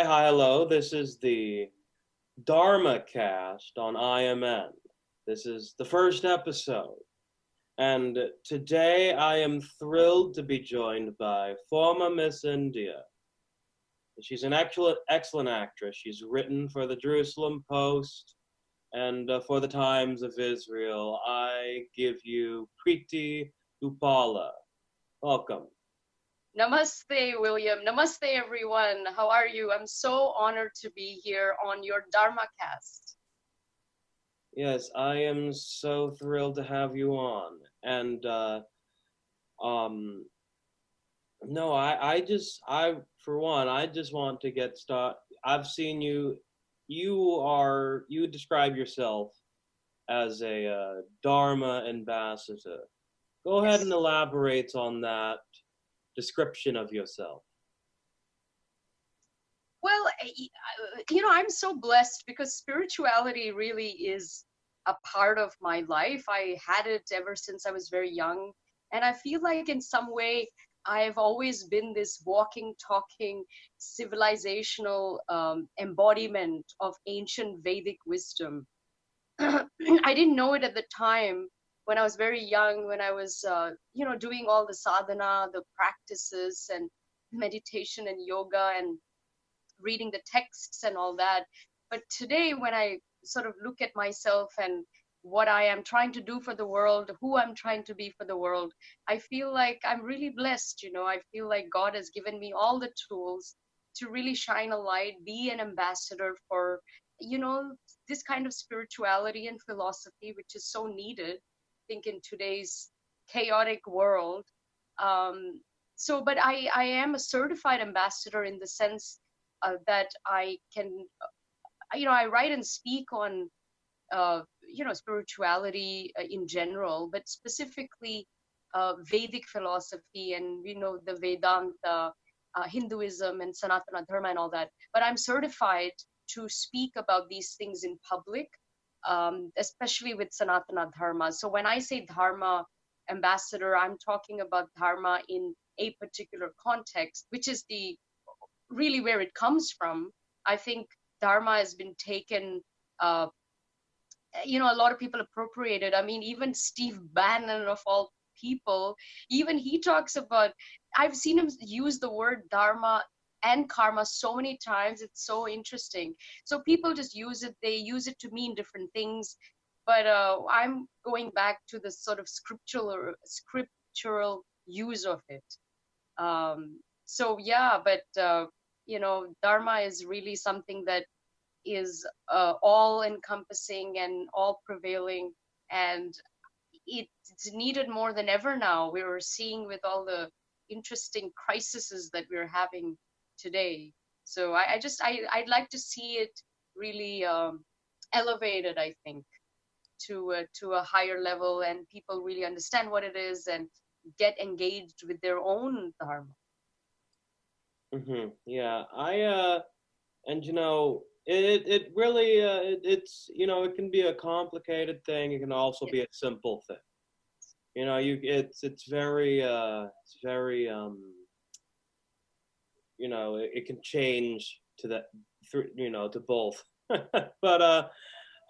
Hi, hello. This is the Dharmacast on IMN. This is the first episode. And today I am thrilled to be joined by former Miss India. She's an excellent actress. She's written for the Jerusalem Post and for the Times of Israel. I give you Preeti Upala. Welcome. Namaste, William. Namaste, everyone. How are you? I'm so honored to be here on your Dharmacast. Yes, I am so thrilled to have you on. And um, no, for one, I just want to get started. I've seen you. You describe yourself as a Dharma ambassador. Go ahead and Yes. elaborate on that description of yourself. Well, I'm so blessed because spirituality really is a part of my life. I had it ever since I was very young. And I feel like in some way, I've always been this walking, talking, civilizational embodiment of ancient Vedic wisdom. I didn't know it at the time when I was very young, when I was, doing all the sadhana, the practices and meditation and yoga and reading the texts and all that. But today, when I sort of look at myself and what I am trying to do for the world, who I'm trying to be for the world, I feel like I'm really blessed. I feel like God has given me all the tools to really shine a light, be an ambassador for, you know, this kind of spirituality and philosophy, which is so needed, I think, in today's chaotic world. Um, but I am a certified ambassador in the sense that I can, I write and speak on, spirituality in general, but specifically Vedic philosophy and, the Vedanta, Hinduism and Sanatana Dharma and all that. But I'm certified to speak about these things in public, especially with Sanatana Dharma. So when I say Dharma ambassador, I'm talking about Dharma in a particular context, which is the really where it comes from. I think Dharma has been taken, uh, a lot of people appropriated. I mean, even Steve Bannon, of all people, even he talks about, I've seen him use the word Dharma and karma so many times. It's so interesting. So people just use it, they use it to mean different things. But I'm going back to the sort of scriptural use of it. So yeah, but Dharma is really something that is all encompassing and all prevailing, and it's needed more than ever now. We're seeing with all the interesting crises that we're having today. So I'd like to see it really elevated, I think, to a higher level, and people really understand what it is and get engaged with their own dharma. Yeah, and it really it can be a complicated thing. It can also Yes. be a simple thing. It's very it can change to that through to both. But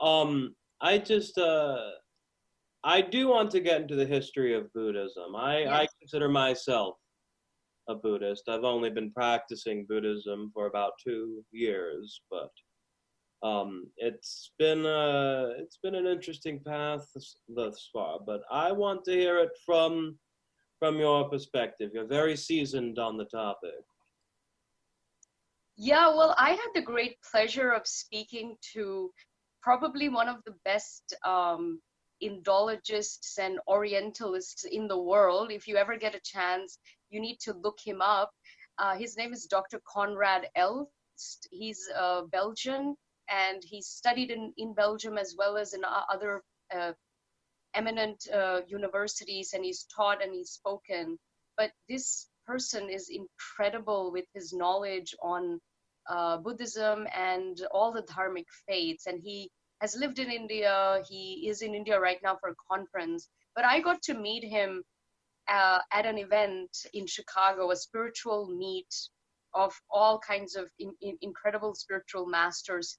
um I just I do want to get into the history of Buddhism. I Yes. consider myself a Buddhist. I've only been practicing Buddhism for about 2 years, but it's been an interesting path thus far. But I want to hear it from your perspective. You're very seasoned on the topic. Yeah, well, I had the great pleasure of speaking to probably one of the best Indologists and Orientalists in the world. If you ever get a chance, you need to look him up. His name is Dr. Conrad Elst. He's Belgian, and he studied in Belgium as well as in other uh, eminent universities, and he's taught and he's spoken. But this person is incredible with his knowledge on Buddhism and all the dharmic faiths. And he has lived in India. He is in India right now for a conference. But I got to meet him at an event in Chicago, a spiritual meet of all kinds of incredible spiritual masters.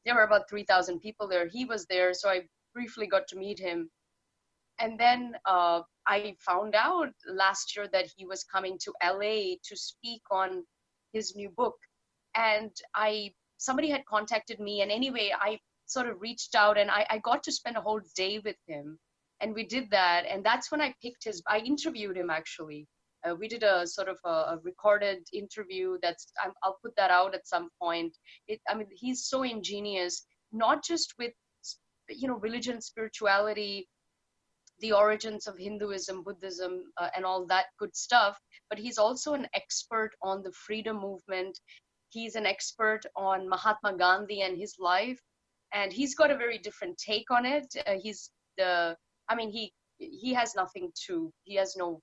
There were about 3,000 people there. He was there, so I briefly got to meet him. And then I found out last year that he was coming to LA to speak on his new book. And somebody had contacted me, and anyway, I sort of reached out, and I got to spend a whole day with him. And we did that, and that's when I interviewed him actually. We did a sort of a recorded interview I'll put that out at some point. I mean, he's so ingenious, not just with, religion, spirituality, the origins of Hinduism, Buddhism, and all that good stuff. But he's also an expert on the freedom movement. He's an expert on Mahatma Gandhi and his life, and he's got a very different take on it. He has he has no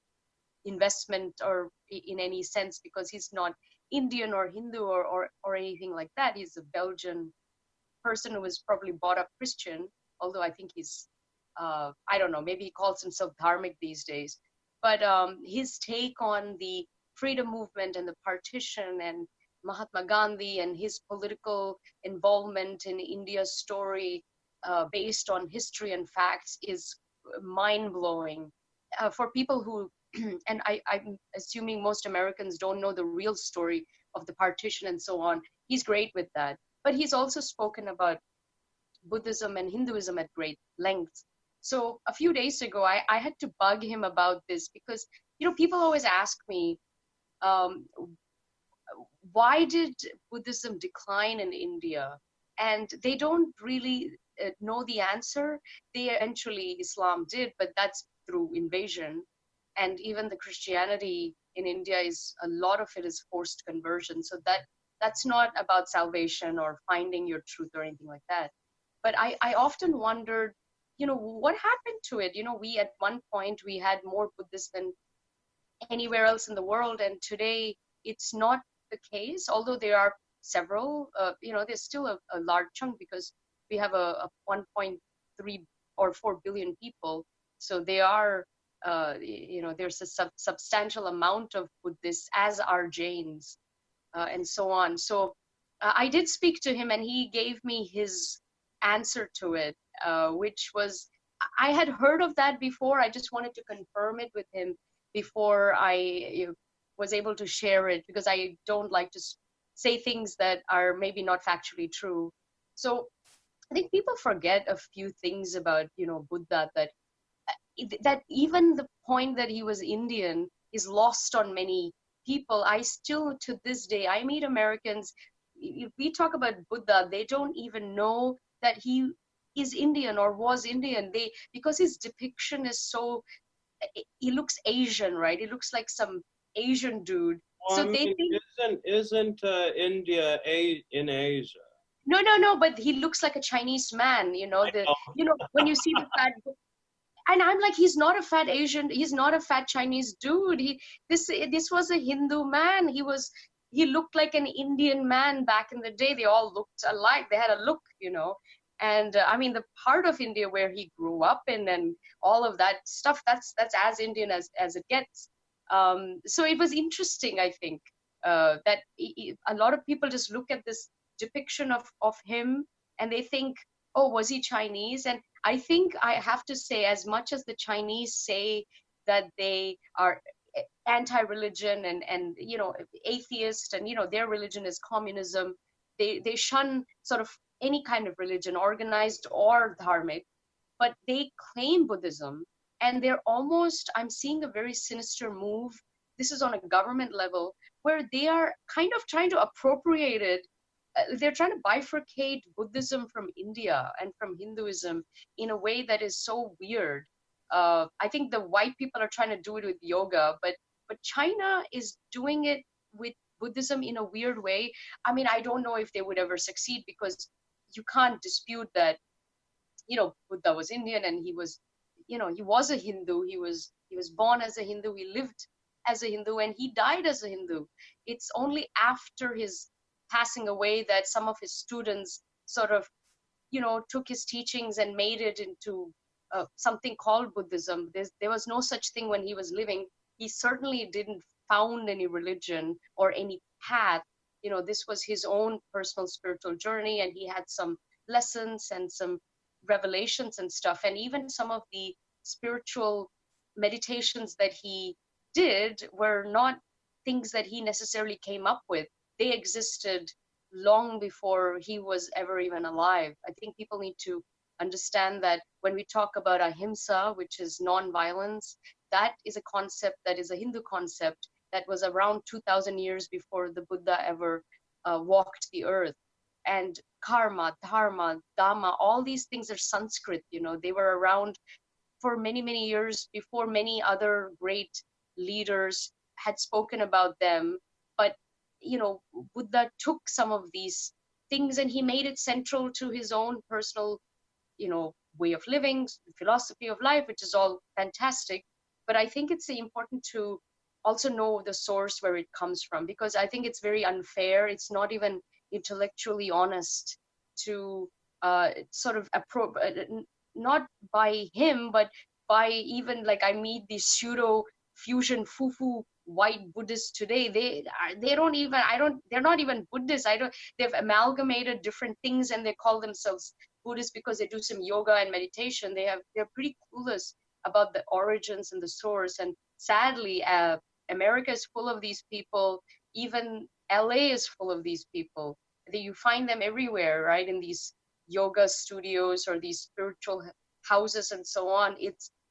investment or in any sense, because he's not Indian or Hindu or anything like that. He's a Belgian person who was probably brought up Christian, although I think he's I don't know, maybe he calls himself dharmic these days. But his take on the freedom movement and the partition and Mahatma Gandhi and his political involvement in India's story based on history and facts is mind-blowing. For people who, and I'm assuming most Americans don't know the real story of the partition and so on, he's great with that. But he's also spoken about Buddhism and Hinduism at great length. So a few days ago, I had to bug him about this because, people always ask me, why did Buddhism decline in India? And they don't really know the answer. Eventually Islam did, but that's through invasion. And even the Christianity in India a lot of it is forced conversion. So that's not about salvation or finding your truth or anything like that. But I often wondered, what happened to it? We at one point, we had more Buddhists than anywhere else in the world. And today it's not the case, although there are several, there's still a large chunk because we have a 1.3 or 4 billion people. So they are, there's a substantial amount of Buddhists, as are Jains, and so on. So I did speak to him, and he gave me his answer to it, which was, I had heard of that before. I just wanted to confirm it with him before I was able to share it, because I don't like to say things that are maybe not factually true. So I think people forget a few things about, Buddha, that even the point that he was Indian is lost on many people. I still, to this day, I meet Americans, if we talk about Buddha, they don't even know that he is Indian or was Indian. Because his depiction is so, he looks Asian, right? He looks like some Asian dude. Well, So they think, isn't India in Asia? No, but he looks like a Chinese man, when you see the fat, and I'm like, he's not a fat Asian, he's not a fat Chinese dude. This was a Hindu man. He looked like an Indian man back in the day. They all looked alike. They had a look, And the part of India where he grew up in and all of that stuff, that's as Indian as it gets. So it was interesting, I think, that a lot of people just look at this depiction of him and they think, oh, was he Chinese? And I think I have to say, as much as the Chinese say that they are anti-religion and atheist, and their religion is communism, they shun sort of any kind of religion, organized or dharmic, but they claim Buddhism, and I'm seeing a very sinister move. This is on a government level where they are kind of trying to appropriate it. They're trying to bifurcate Buddhism from India and from Hinduism in a way that is so weird. I think the white people are trying to do it with yoga, but China is doing it with Buddhism in a weird way. I don't know if they would ever succeed, because you can't dispute that, Buddha was Indian, and he was a Hindu. He was born as a Hindu. He lived as a Hindu, and he died as a Hindu. It's only after his passing away that some of his students sort of, took his teachings and made it into something called Buddhism. There was no such thing when he was living. He certainly didn't found any religion or any path. This was his own personal spiritual journey, and he had some lessons and some revelations and stuff. And even some of the spiritual meditations that he did were not things that he necessarily came up with. They existed long before he was ever even alive. I think people need to understand that when we talk about ahimsa, which is non-violence, that is a concept that is a Hindu concept that was around 2000 years before the Buddha ever walked the earth. And karma, dharma, dhamma, all these things are Sanskrit. They were around for many, many years before many other great leaders had spoken about them. But, Buddha took some of these things and he made it central to his own personal, way of living, philosophy of life, which is all fantastic. But I think it's important to also know the source where it comes from, because I think it's very unfair. It's not even intellectually honest to sort of not by him, but by even like I meet these pseudo fusion foo white Buddhists today. They don't even they're not even Buddhists. They've amalgamated different things and they call themselves Buddhists because they do some yoga and meditation. They're pretty clueless about the origins and the source. And sadly, America is full of these people. Even LA is full of these people. You find them everywhere, right? In these yoga studios or these spiritual houses and so on.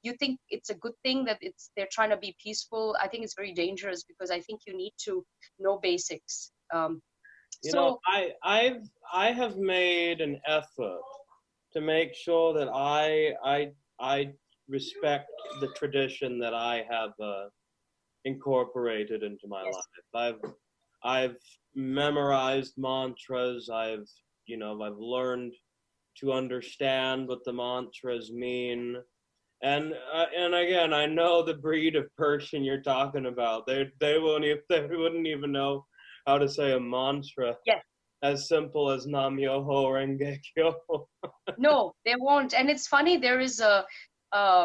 You think it's a good thing that they're trying to be peaceful. I think it's very dangerous because I think you need to know basics. I have made an effort to make sure that I respect the tradition that I have incorporated into my life. I've memorized mantras. I've learned to understand what the mantras mean. And again, I know the breed of person you're talking about. They wouldn't even know how to say a mantra. Yes. As simple as Nam Myoho Renge Kyo. No, they won't. And it's funny, there are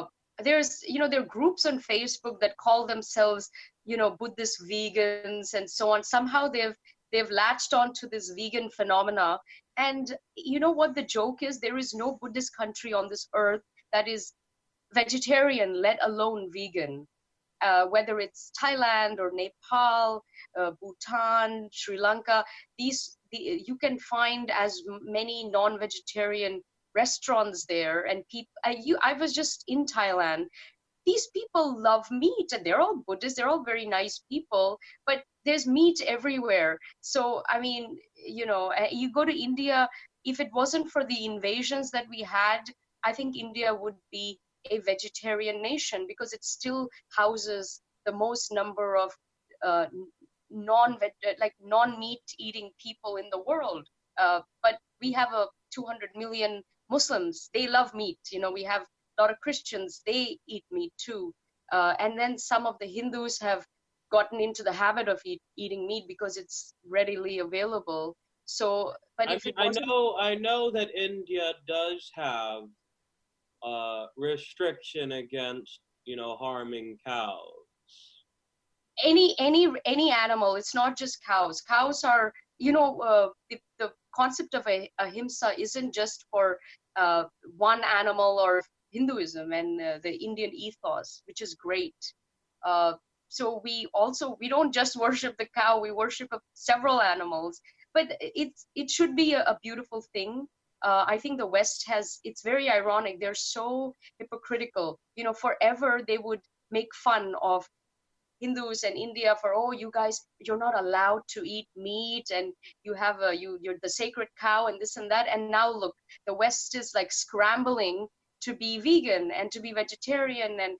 groups on Facebook that call themselves, Buddhist vegans and so on. Somehow they've latched on to this vegan phenomena. And you know what the joke is? There is no Buddhist country on this earth that is vegetarian, let alone vegan. Whether it's Thailand or Nepal, Bhutan, Sri Lanka, you can find as many non-vegetarian restaurants there. And I was just in Thailand. These people love meat, and they're all Buddhists. They're all very nice people, but there's meat everywhere. So I mean, you go to India. If it wasn't for the invasions that we had, I think India would be a vegetarian nation because it still houses the most number of non-meat eating people in the world. But we have 200 million Muslims. They love meat. We have a lot of Christians. They eat meat too. And then some of the Hindus have gotten into the habit of eating meat because it's readily available. So, but I know that India does have restriction against harming cows. Any animal. It's not just cows. Cows are the concept of ahimsa isn't just for one animal or Hinduism and the Indian ethos, which is great. So we don't just worship the cow. We worship several animals, but it should be a beautiful thing. I think the West it's very ironic. They're so hypocritical. Forever they would make fun of Hindus and India for, oh, you guys, you're not allowed to eat meat, and you have you're the sacred cow and this and that. And now look, the West is like scrambling to be vegan and to be vegetarian and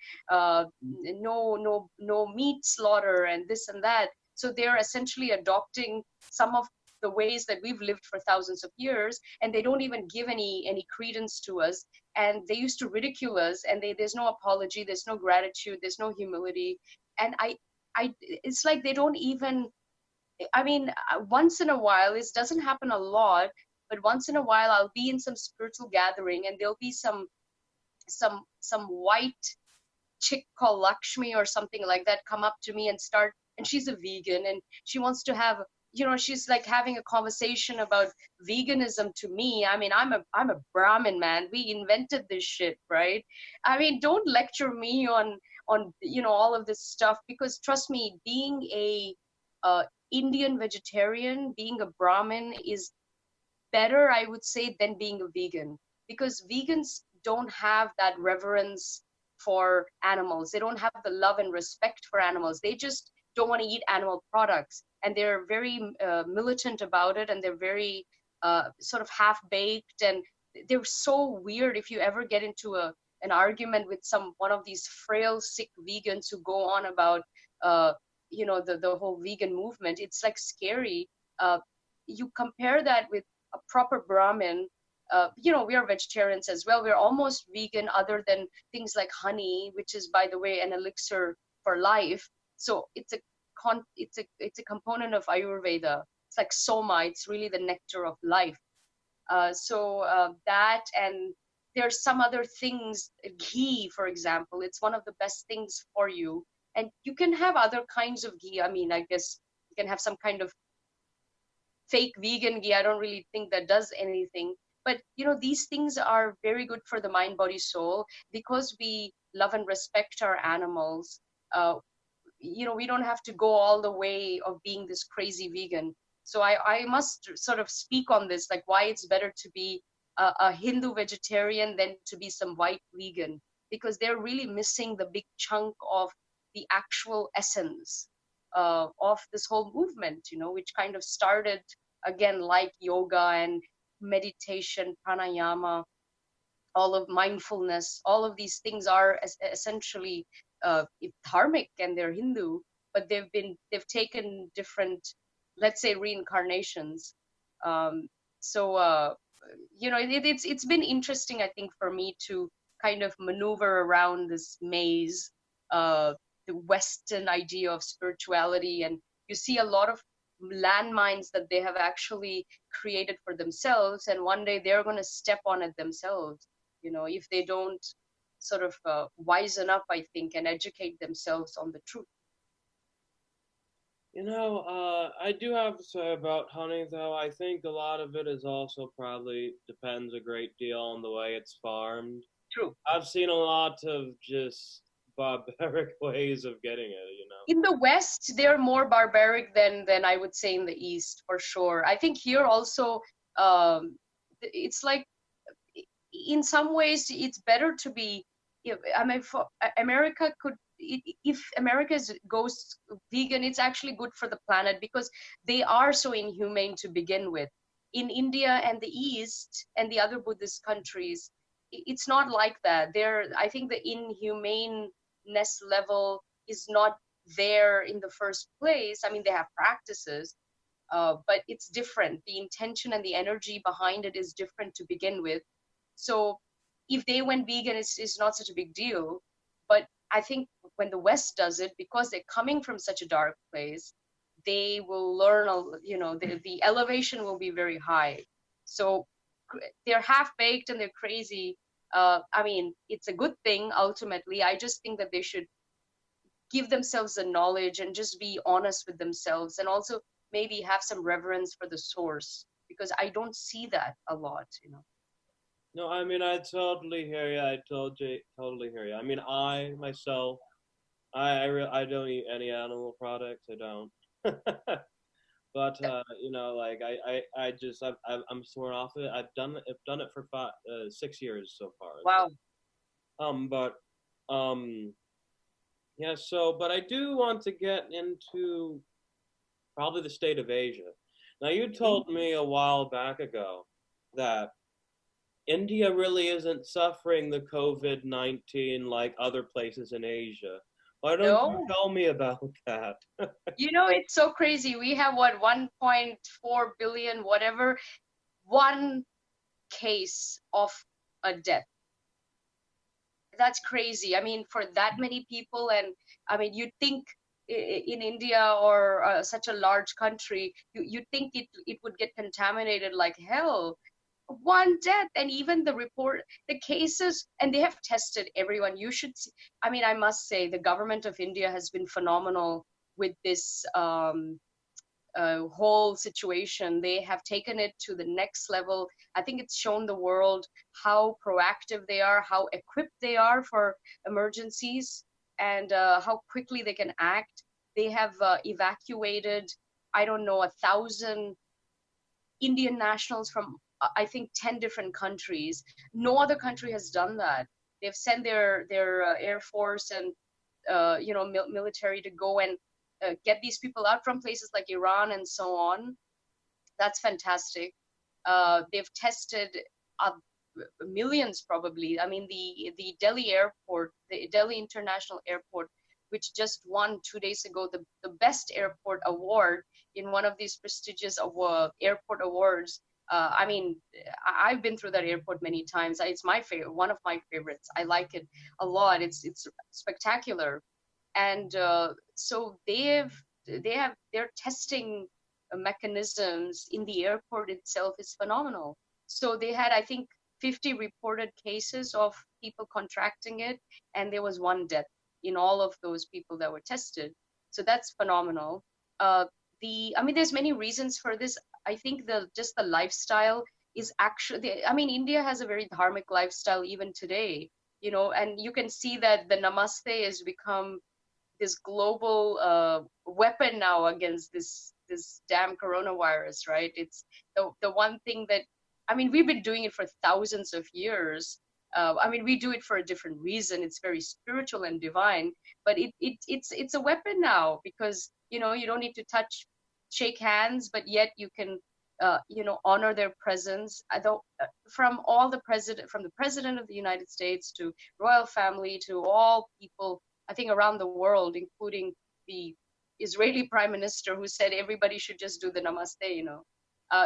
no meat slaughter and this and that. So they're essentially adopting some of the ways that we've lived for thousands of years, and they don't even give any credence to us. And they used to ridicule us, and there's no apology, there's no gratitude, there's no humility. And it's like they don't even, I mean, once in a while, it doesn't happen a lot, but once in a while I'll be in some spiritual gathering and there'll be some white chick called Lakshmi or something like that come up to me and start and she's a vegan, and she wants to have, she's like having a conversation about veganism to me. I mean, I'm a Brahmin, man. We invented this shit, right? I mean, don't lecture me on all of this stuff, because trust me, being a Indian vegetarian, being a Brahmin is better, I would say, than being a vegan, because vegans don't have that reverence for animals. They don't have the love and respect for animals. They just don't want to eat animal products, and they're very militant about it, and they're very sort of half baked, and they're so weird. If you ever get into an argument with one of these frail, sick vegans who go on about the whole vegan movement, it's like scary. You compare that with a proper Brahmin. We are vegetarians as well. We're almost vegan, other than things like honey, which is, by the way, an elixir for life. So it's a component of Ayurveda. It's like soma. It's really the nectar of life. That, and there's some other things. Ghee, for example, it's one of the best things for you. And you can have other kinds of ghee. I mean, I guess you can have some kind of fake vegan ghee. I don't really think that does anything. But these things are very good for the mind, body, soul, because we love and respect our animals. We don't have to go all the way of being this crazy vegan. So I must sort of speak on this, like why it's better to be a Hindu vegetarian than to be some white vegan, because they're really missing the big chunk of the actual essence of this whole movement, which kind of started again like yoga and meditation, pranayama, all of mindfulness. All of these things are essentially dharmic, and they're Hindu, but they've taken different, let's say, reincarnations. It's been interesting, I think, for me to kind of maneuver around this maze, the Western idea of spirituality, and you see a lot of landmines that they have actually created for themselves, and one day they're going to step on it themselves, if they don't sort of wisen up, I think, and educate themselves on the truth. I do have to say about honey, though. I think a lot of it is also probably depends a great deal on the way it's farmed. True. I've seen a lot of just barbaric ways of getting it. In the West, they're more barbaric than I would say in the East, for sure. I think here also, it's like, in some ways, it's better to be. I mean, for America could, if America goes vegan, it's actually good for the planet, because they are so inhumane to begin with. In India and the East and the other Buddhist countries, it's not like that. I think the inhumaneness level is not there in the first place. I mean, they have practices, but it's different. The intention and the energy behind it is different to begin with. So if they went vegan, it's not such a big deal. But I think when the West does it, because they're coming from such a dark place, they will learn, the elevation will be very high. So they're half-baked and they're crazy. I mean, it's a good thing, ultimately. I just think that they should give themselves the knowledge and just be honest with themselves, and also maybe have some reverence for the source, because I don't see that a lot. No, I mean, I totally hear you. Totally hear you. I mean, I myself, I don't eat any animal products. I don't. But like I just I'm sworn off of it. I've done it for 6 years so far. Wow. But yeah. So, but I do want to get into probably the state of Asia. Now, you told me a while back ago that India really isn't suffering the COVID-19 like other places in Asia. Why don't you tell me about that? It's so crazy. We have what, 1.4 billion, whatever, one case of a death. That's crazy. I mean, for that many people, and I mean, you'd think in India, or such a large country, you'd think it would get contaminated like hell. One death, and even the cases, and they have tested everyone. You should see, I mean, I must say the government of India has been phenomenal with this whole situation. They have taken it to the next level. I think it's shown the world how proactive they are, how equipped they are for emergencies, and how quickly they can act. They have evacuated, I don't know, 1,000 Indian nationals from I think 10 different countries. No other country has done that. They've sent their air force and military to go and get these people out from places like Iran and so on. That's fantastic. They've tested uh, millions probably. I mean, the Delhi airport, the Delhi International Airport, which just won 2 days ago the best airport award in one of these prestigious airport awards. I mean, I've been through that airport many times. It's my favorite, one of my favorites. I like it a lot. It's spectacular, and so their testing mechanisms in the airport itself is phenomenal. So they had, I think, 50 reported cases of people contracting it, and there was one death in all of those people that were tested. So that's phenomenal. Uh, I mean, there's many reasons for this. I think just the lifestyle is actually, I mean, India has a very dharmic lifestyle even today, and you can see that the namaste has become this global weapon now against this damn coronavirus, right? It's the one thing that, I mean, we've been doing it for thousands of years. I mean, we do it for a different reason. It's very spiritual and divine, but it's a weapon now because you don't need to shake hands, but yet you can honor their presence. From the president of the United States to royal family to all people, I think around the world, including the Israeli prime minister who said everybody should just do the namaste.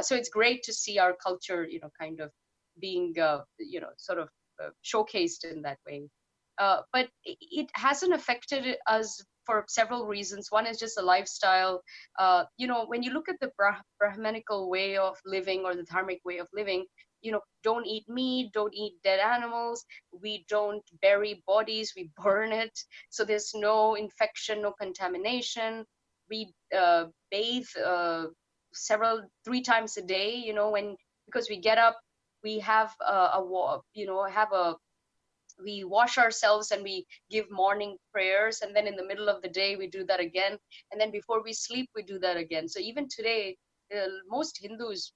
So it's great to see our culture, kind of being, sort of showcased in that way. But it hasn't affected us for several reasons. One is just a lifestyle. When you look at the Brahmanical way of living or the dharmic way of living, don't eat meat, don't eat dead animals. We don't bury bodies, we burn it. So there's no infection, no contamination. We bathe 3 times a day, because we get up, we have we wash ourselves and we give morning prayers, and then in the middle of the day we do that again, and then before we sleep we do that again. So even today, most Hindus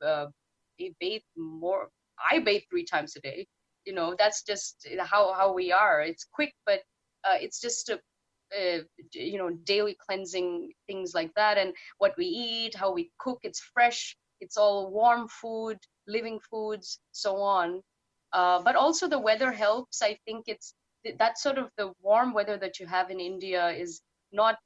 they bathe more. I bathe 3 times a day. That's just how we are. It's quick, but it's just a daily cleansing, things like that. And what we eat, how we cook, it's fresh, it's all warm food, living foods, so on. But also the weather helps. I think it's that sort of the warm weather that you have in India is not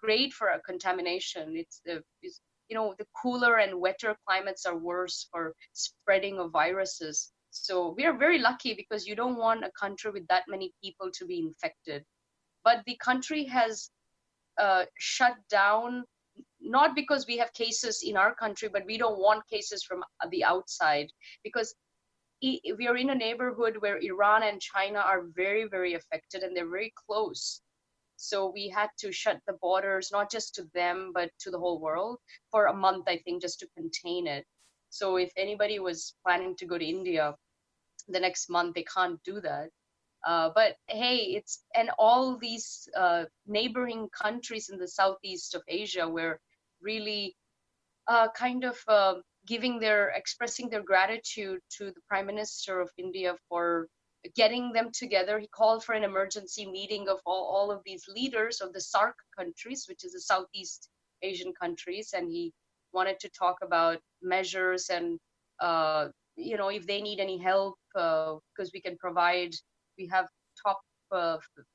great for a contamination. The cooler and wetter climates are worse for spreading of viruses. So we are very lucky because you don't want a country with that many people to be infected. But the country has shut down, not because we have cases in our country, but we don't want cases from the outside, because we are in a neighborhood where Iran and China are very, very affected, and they're very close. So we had to shut the borders, not just to them, but to the whole world for a month, I think, just to contain it. So if anybody was planning to go to India the next month, they can't do that. But hey, and all these neighboring countries in the southeast of Asia were really kind of expressing their gratitude to the Prime Minister of India for getting them together. He called for an emergency meeting of all of these leaders of the SAARC countries, which is the Southeast Asian countries, and he wanted to talk about measures and if they need any help, because we can provide. We have top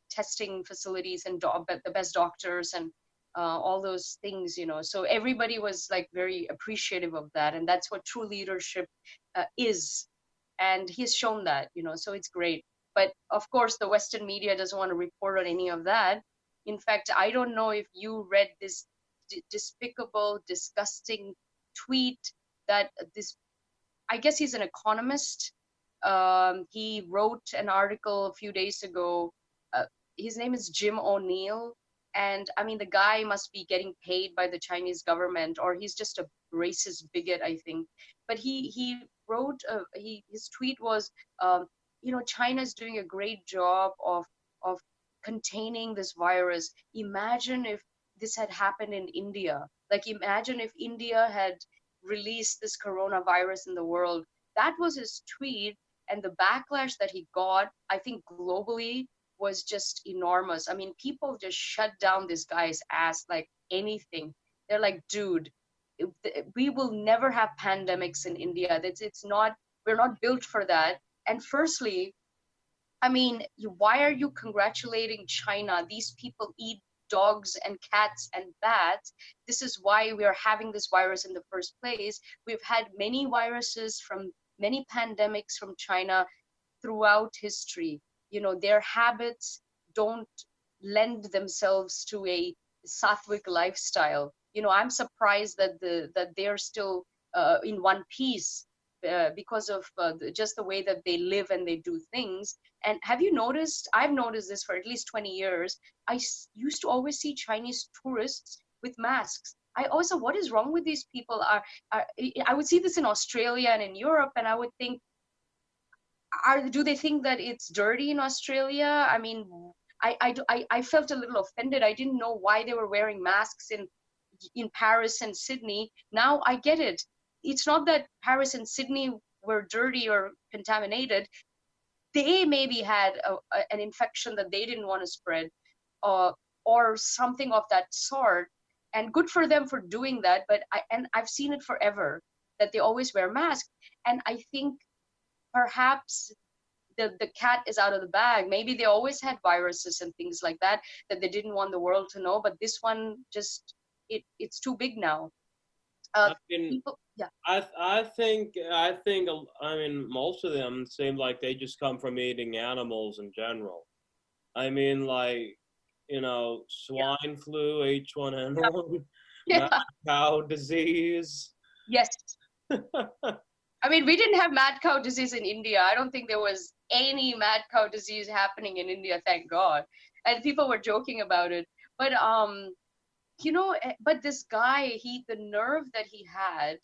testing facilities and the best doctors and all those things. So everybody was like very appreciative of that, and that's what true leadership is, and he's shown that. So it's great. But of course the Western media doesn't want to report on any of that. In fact, I don't know if you read this despicable, disgusting tweet that this, I guess he's an economist. He wrote an article a few days ago. His name is Jim O'Neill. And I mean, the guy must be getting paid by the Chinese government, or he's just a racist bigot, I think. But he wrote, his tweet was, um, China's doing a great job of containing this virus. Imagine if this had happened in India. Like, imagine if India had released this coronavirus in the world. That was his tweet, and the backlash that he got, I think globally, was just enormous. I mean, people just shut down this guy's ass like anything. They're like, dude, we will never have pandemics in India. It's not, we're not built for that. And firstly, I mean, why are you congratulating China? These people eat dogs and cats and bats. This is why we are having this virus in the first place. We've had many viruses from many pandemics from China throughout history. Their habits don't lend themselves to a sattvic lifestyle. I'm surprised that they're still in one piece, because of just the way that they live and they do things. And have you noticed, I've noticed this for at least 20 years, used to always see Chinese tourists with masks. I also, what is wrong with these people? I would see this in Australia and in Europe, and I would think, do they think that it's dirty in Australia? I mean, I felt a little offended. I didn't know why they were wearing masks in Paris and Sydney. Now I get it. It's not that Paris and Sydney were dirty or contaminated. They maybe had an infection that they didn't want to spread, or something of that sort. And good for them for doing that. But I've seen it forever that they always wear masks. And I think perhaps the cat is out of the bag. Maybe they always had viruses and things like that that they didn't want the world to know. But this one just, it's too big now. I mean, People, yeah, I mean, most of them seem like they just come from eating animals in general. I mean, like, yeah, swine flu, H1N1, yeah, mad cow disease. yes. I mean, we didn't have mad cow disease in India. I don't think there was any mad cow disease happening in India, thank God. And people were joking about it. But but this guy, the nerve that he had,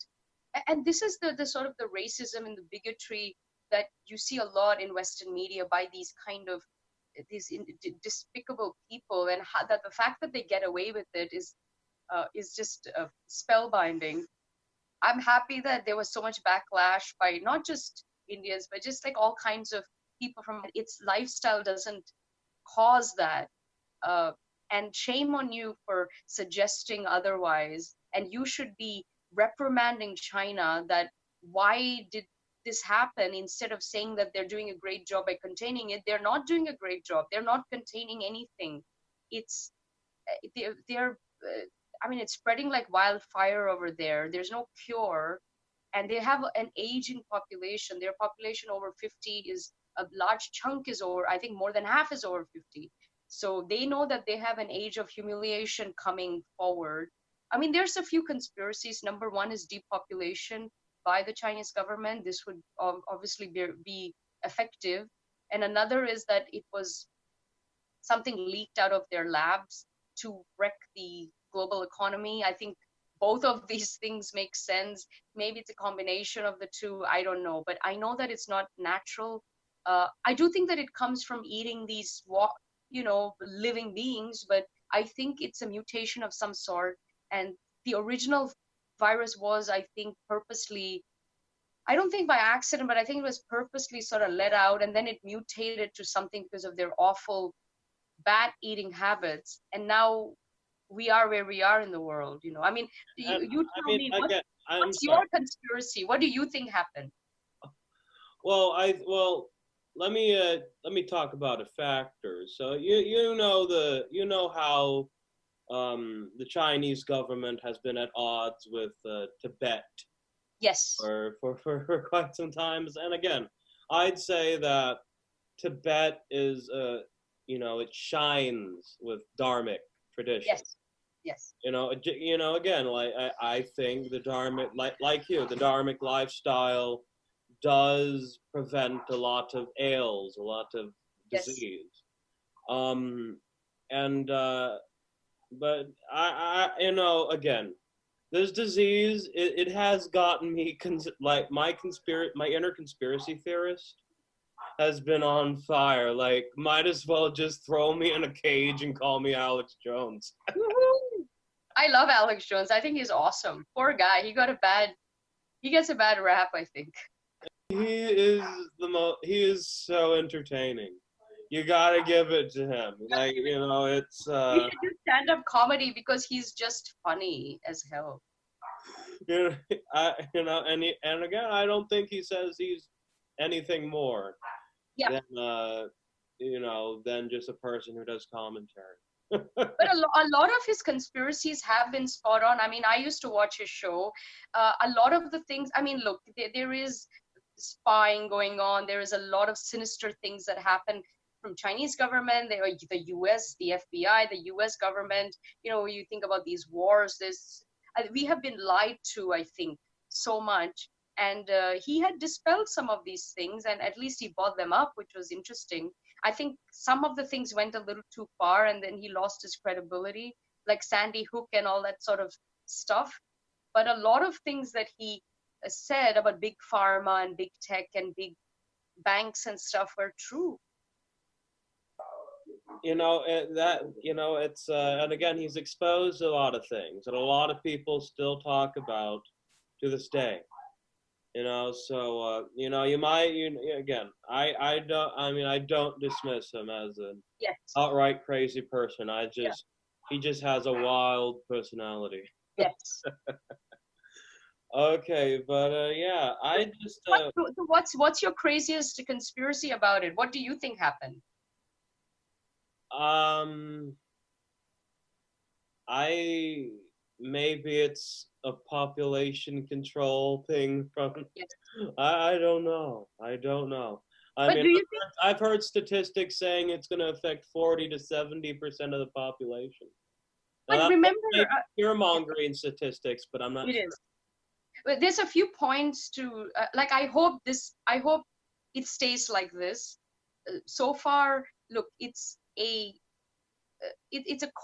and this is the sort of the racism and the bigotry that you see a lot in Western media by these kind of despicable people, and that the fact that they get away with it is just spellbinding. I'm happy that there was so much backlash by not just Indians, but just like all kinds of people from its lifestyle doesn't cause that. Uh, and shame on you for suggesting otherwise. And you should be reprimanding China that why did this happen, instead of saying that they're doing a great job by containing it. They're not doing a great job. They're not containing anything. It's they're I mean, it's spreading like wildfire over there. There's no cure, and they have an aging population. Their population over 50 is a large chunk is over. I think more than half is over 50. So they know that they have an age of humiliation coming forward. I mean, there's a few conspiracies. Number one is depopulation by the Chinese government. This would obviously be effective. And another is that it was something leaked out of their labs to wreck the global economy. I think both of these things make sense. Maybe it's a combination of the two. I don't know. But I know that it's not natural. I do think that it comes from eating these, living beings, but I think it's a mutation of some sort. And the original virus was, I think, purposely, I don't think by accident, but I think it was purposely sort of let out, and then it mutated to something because of their awful bad eating habits. And now we are where we are in the world. I mean, And you I tell mean, me, again, I'm what's sorry. your conspiracy? What do you think happened? Well, let me talk about a factor. So you know how the Chinese government has been at odds with Tibet Yes, for quite some times. And again, I'd say that Tibet is it shines with dharmic tradition. yes, yes, Again, like I think the dharmic, like you, the dharmic lifestyle does prevent a lot of ails, a lot of yes, disease. Um, and but again, this disease, it has gotten me like my inner conspiracy theorist has been on fire. Like, might as well just throw me in a cage and call me Alex Jones. Woohoo! I love Alex Jones. I think he's awesome. Poor guy. He gets a bad rap, I think. He is so entertaining. You gotta give it to him. Like, it's He should do stand-up comedy because he's just funny as hell. you know, and again, I don't think he says he's anything more Yeah. than than just a person who does commentary. But a lot of his conspiracies have been spot on. I mean, I used to watch his show. A lot of the things, I mean, look, there is spying going on. There is a lot of sinister things that happen from Chinese government, the US, the FBI, the US government. You know, you think about these wars, we have been lied to, I think, so much. And he had dispelled some of these things, and at least he brought them up, which was interesting. I think some of the things went a little too far, and then he lost his credibility, like Sandy Hook and all that sort of stuff. But a lot of things that he said about big pharma and big tech and big banks and stuff were true. And again, he's exposed a lot of things that a lot of people still talk about to this day. So again, I don't dismiss him as an Yes. outright crazy person. Yeah. He just has a wild personality. Yes. Okay, but yeah, I just What's your craziest conspiracy about it? What do you think happened? I maybe it's a population control thing from. Yes. I don't know. I don't know. I But mean, do you think? I've heard statistics saying it's going to affect 40 to 70% of the population. Now, But that remember, may be fear-mongering statistics, but I'm not it sure. is. But there's a few points to like. I hope it stays like this. So far, look, it's a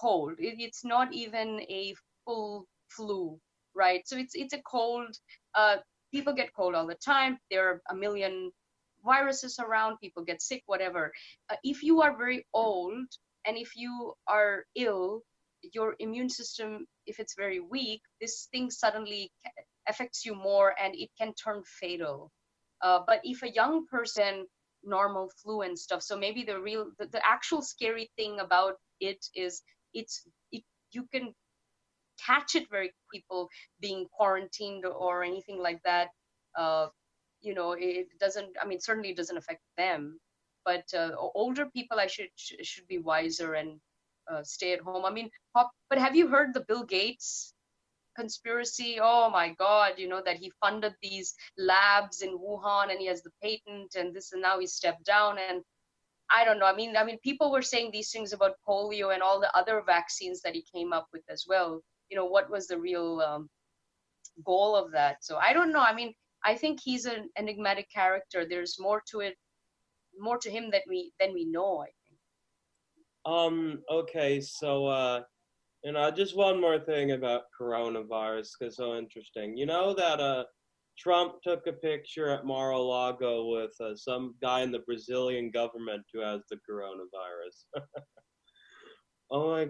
cold. It's not even a full flu, right? So it's a cold. Uh, People get cold all the time. There are a million viruses around. People get sick, whatever. If you are very old and if you are ill, your immune system, if it's very weak, this thing suddenly affects you more and it can turn fatal. But if a young person, normal flu and stuff, so maybe the actual scary thing about it is it's it you can catch it very people being quarantined or anything like that. uh, it doesn't, I mean, certainly it doesn't affect them, but older people should be wiser and stay at home. I mean, but have you heard the Bill Gates conspiracy? Oh my God, that he funded these labs in Wuhan and he has the patent and this, and now he stepped down. And I don't know. I mean, people were saying these things about polio and all the other vaccines that he came up with as well. What was the real goal of that? So I don't know. I mean, I think he's an enigmatic character. There's more to it, more to him that we know, I think. Okay, so just one more thing about coronavirus, because so interesting. You know that Trump took a picture at Mar-a-Lago with some guy in the Brazilian government who has the coronavirus. Oh my!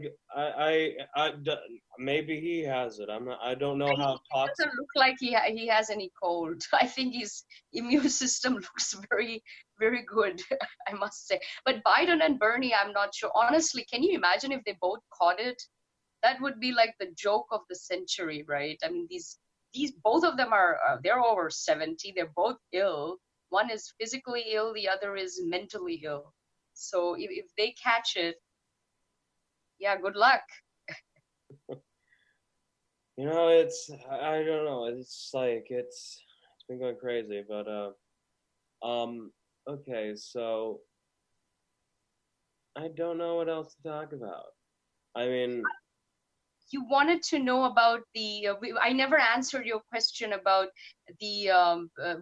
Maybe he has it. I don't know how It toxic. doesn't look like he has any cold. I think his immune system looks very, very good, I must say. But Biden and Bernie, I'm not sure. Honestly, can you imagine if they both caught it? That would be like the joke of the century, right? I mean, these both of them are they're over 70. They're both ill. One is physically ill, the other is mentally ill. So if they catch it, yeah, good luck. It's I don't know. It's like it's been going crazy, but okay, so I don't know what else to talk about. I mean, You wanted to know about I never answered your question about the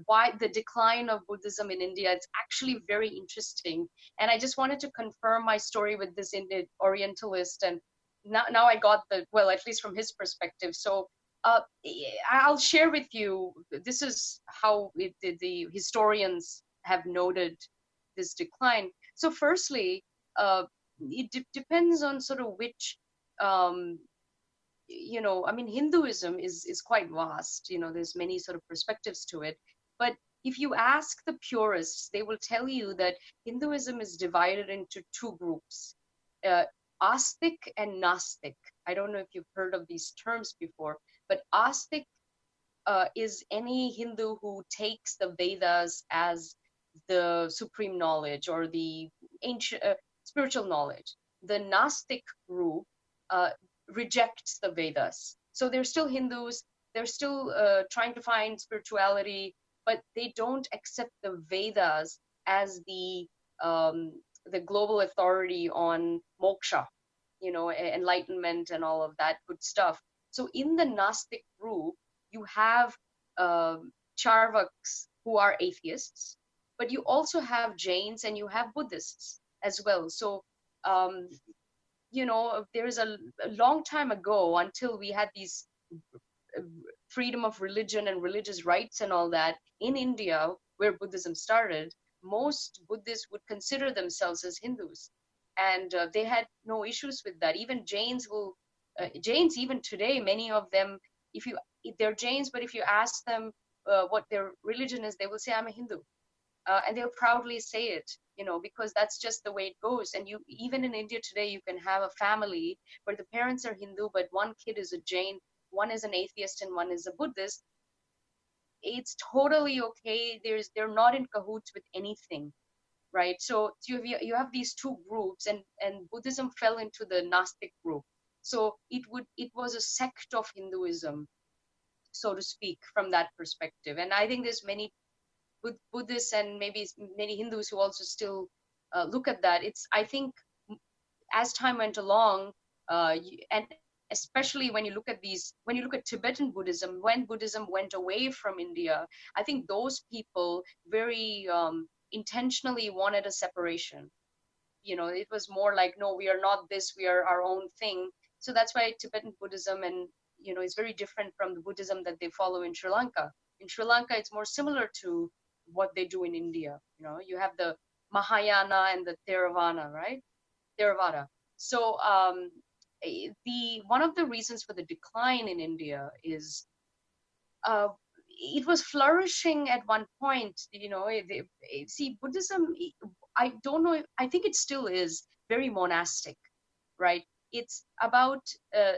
why the decline of Buddhism in India. It's actually very interesting, and I just wanted to confirm my story with this Indian Orientalist. And now I got the, well, at least from his perspective. So uh, I'll share with you. This is how the historians have noted this decline. So firstly, uh, it depends on sort of which, um, I mean, Hinduism is quite vast. There's many sort of perspectives to it. But if you ask the purists, they will tell you that Hinduism is divided into two groups, uh, Astic and Nastic. I don't know if you've heard of these terms before, but Astic is any Hindu who takes the Vedas as the supreme knowledge or the ancient spiritual knowledge. The Gnostic group uh, rejects the Vedas. So they're still Hindus, they're still trying to find spirituality, but they don't accept the Vedas as um, the global authority on moksha, enlightenment and all of that good stuff. So in the Gnostic group, you have Charvaks who are atheists, but you also have Jains and you have Buddhists as well. So, um, there is a long time ago, until we had these uh, freedom of religion and religious rights and all that in India, where Buddhism started, most Buddhists would consider themselves as Hindus. And they had no issues with that. Even Jains, even today, many of them, if they're Jains, but if you ask them what their religion is, they will say, I'm a Hindu. And they'll proudly say it, because that's just the way it goes. And even in India today, you can have a family where the parents are Hindu, but one kid is a Jain, one is an atheist, and one is a Buddhist. It's totally okay. They're not in cahoots with anything, right? So you have these two groups, and Buddhism fell into the Gnostic group. So it was a sect of Hinduism, so to speak, from that perspective. And I think there's many Buddhists and maybe many Hindus who also still look at that. I think as time went along, and especially when you look at Tibetan Buddhism, when Buddhism went away from India, I think those people very intentionally wanted a separation. It was more like, no, we are not this, we are our own thing. So that's why Tibetan Buddhism and is very different from the Buddhism that they follow in Sri Lanka. In Sri Lanka, it's more similar to what they do in India. You have the Mahayana and the Theravada, right? Theravada. So the one of the reasons for the decline in India is uh, it was flourishing at one point. See, Buddhism, I don't know, I think it still is very monastic, right? It's about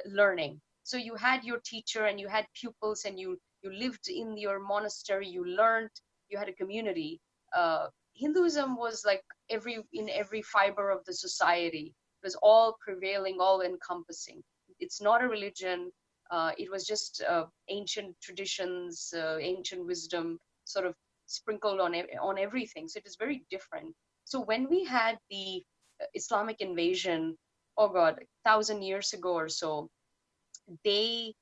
learning. So you had your teacher and you had pupils, and you lived in your monastery, you learned, you had a community. Hinduism was like in every fiber of the society. It was all prevailing, all encompassing. It's not a religion. It was just ancient traditions, ancient wisdom, sort of sprinkled on everything. So it is very different. So when we had the Islamic invasion, oh God, 1,000 years ago or so, they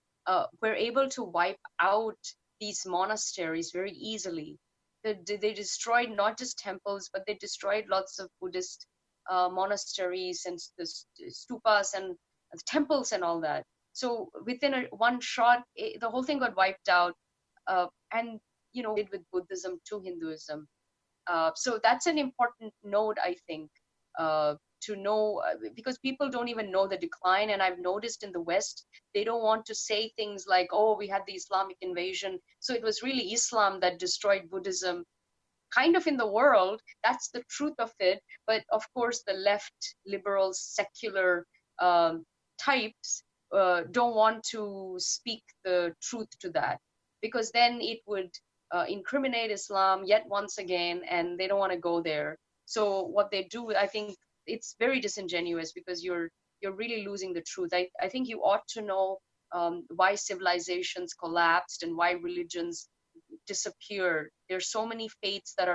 were able to wipe out these monasteries very easily. They destroyed not just temples, but they destroyed lots of Buddhist monasteries and the stupas and temples and all that. So within one shot, the whole thing got wiped out. And with Buddhism to Hinduism. So that's an important note, I think, to know, because people don't even know the decline. And I've noticed in the West, they don't want to say things like, oh, we had the Islamic invasion, so it was really Islam that destroyed Buddhism. Kind of in the world, that's the truth of it. But of course, the left, liberal, secular um, types don't want to speak the truth to that, because then it would incriminate Islam yet once again, and they don't want to go there. So what they do, I think, it's very disingenuous, because you're really losing the truth. I think you ought to know why civilizations collapsed and why religions disappeared. There's so many faiths that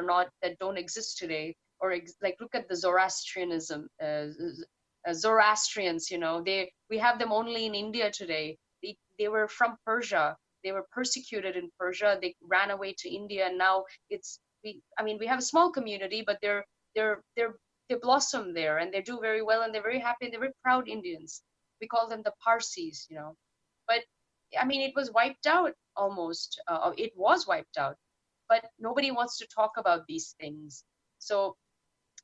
don't exist today. Or like, look at the Zoroastrianism, Zoroastrians. We have them only in India today. They were from Persia. They were persecuted in Persia. They ran away to India, and now we have a small community, but they blossom there, and they do very well, and they're very happy, and they're very proud Indians. We call them the Parsis, but I mean, it was wiped out almost. It was wiped out, but nobody wants to talk about these things. So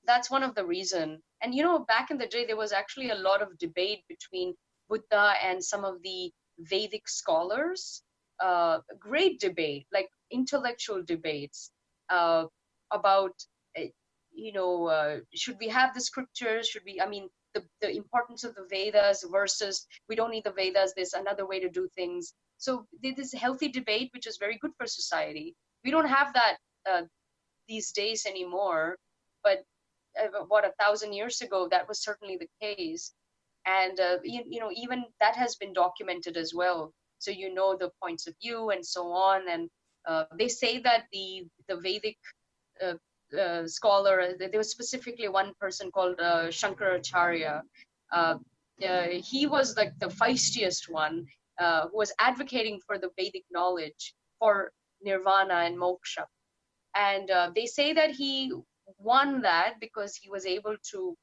that's one of the reason. And back in the day, there was actually a lot of debate between Buddha and some of the Vedic scholars. Great debate, like intellectual debates uh, about uh, should we have the scriptures, should we, I mean, the importance of the Vedas versus we don't need the Vedas, there's another way to do things. So there's this healthy debate which is very good for society. We don't have that these days anymore, but what, 1,000 years ago, that was certainly the case. And even that has been documented as well, so the points of view and so on. And they say that the Vedic uh, scholar, there was specifically one person called Shankaracharya. uh, he was like the feistiest one, who was advocating for the Vedic knowledge for nirvana and moksha. And they say that he won that because he was able to,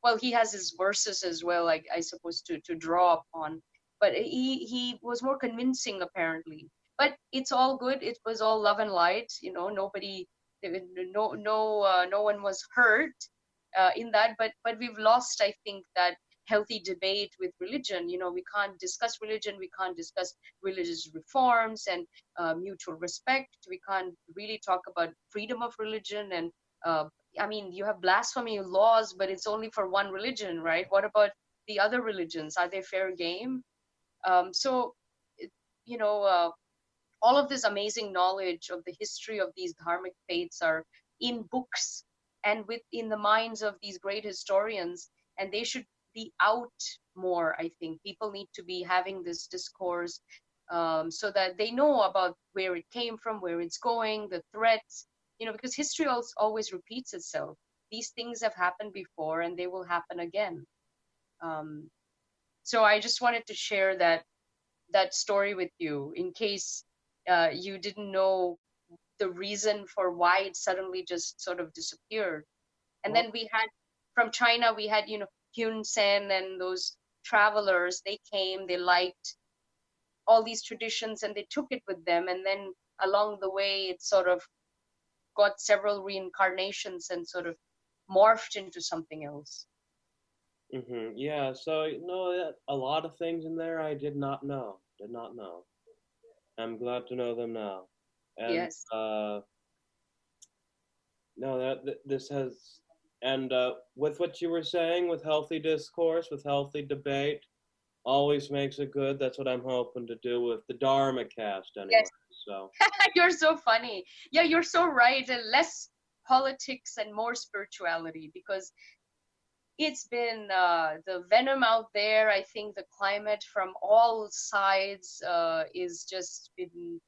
well, he has his verses as well, like I suppose, to draw upon, but he was more convincing apparently. But it's all good, it was all love and light, nobody, no one was hurt in that. But we've lost, I think, that healthy debate with religion. We can't discuss religion, we can't discuss religious reforms and mutual respect. We can't really talk about freedom of religion. And I mean, you have blasphemy laws, but it's only for one religion, right? What about the other religions? Are they fair game? So, it- you know, all of this amazing knowledge of the history of these dharmic faiths are in books and within the minds of these great historians, and they should be out more. I think people need to be having this discourse, so that they know about where it came from, where it's going, the threats, because history always repeats itself. These things have happened before and they will happen again. Um, so I just wanted to share that story with you in case you didn't know the reason for why it suddenly just sort of disappeared. And Well, then we had, from China, we had, Hyun Sen and those travelers. They came, they liked all these traditions and they took it with them. And then along the way, it sort of got several reincarnations and sort of morphed into something else. yeah, so a lot of things in there I did not know. Did not know. I'm glad to know them now. And Yes. no, this has, and with what you were saying, with healthy discourse, with healthy debate, always makes it good. That's what I'm hoping to do with the Dharmacast anyway. Yes. So, You're so funny. Yeah, you're so right. And less politics and more spirituality, because it's been the venom out there. I think the climate from all sides is just been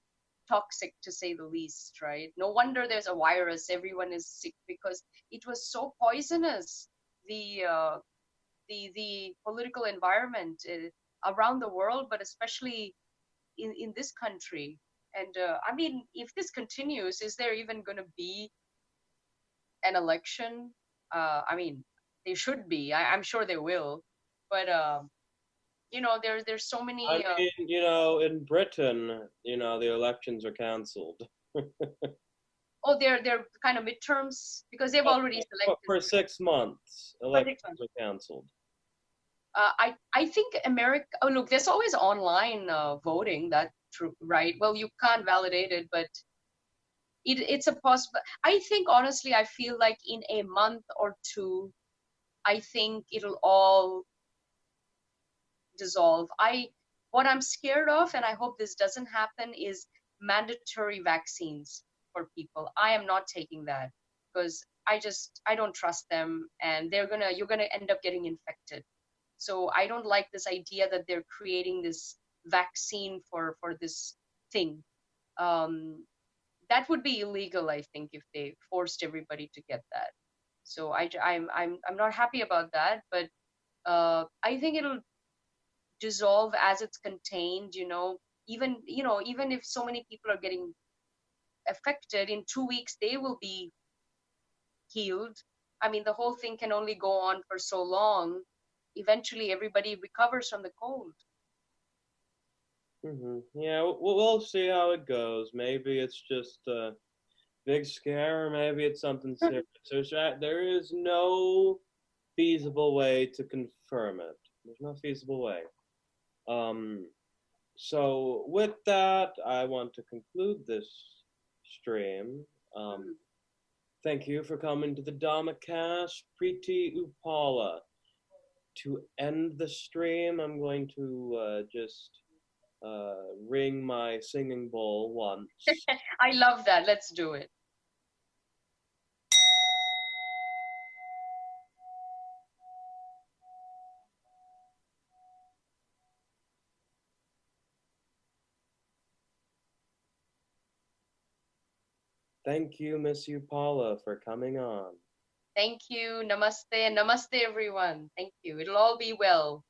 toxic, to say the least, right? No wonder there's a virus. Everyone is sick because it was so poisonous. The the political environment around the world, but especially in this country. And I mean, if this continues, is there even going to be an election? I mean, they should be. I'm sure they will. But there's so I many. mean, in Britain, the elections are canceled. Oh, they're kind of midterms because they've already selected For 6 months, for six elections months. are canceled. I think America. Oh, look, there's always online voting. That's true, right? Well, you can't validate it, but it's a possible. I think honestly, I feel like in a month or two, I think it'll all dissolve. What I'm scared of, and I hope this doesn't happen, is mandatory vaccines for people. I am not taking that because I don't trust them, and you're gonna end up getting infected. So I don't like this idea that they're creating this vaccine for this thing. Um, that would be illegal, I think, if they forced everybody to get that. So I'm not happy about that, but I think it'll dissolve as it's contained. Even if so many people are getting affected, in 2 weeks they will be healed. I mean, the whole thing can only go on for so long. eventually everybody recovers from the cold. Yeah, we'll see how it goes. Maybe it's just a big scare, or maybe it's something serious. There is no feasible way to confirm it. There's no feasible way. Um, so with that, I want to conclude this stream. Um, thank you for coming to the Dharmacast, Preeti Upala. To end the stream, I'm going to just ring my singing bowl once. I love that. Let's do it. Thank you, Miss Upala, for coming on. Thank you. Namaste. Namaste, everyone. Thank you. It'll all be well.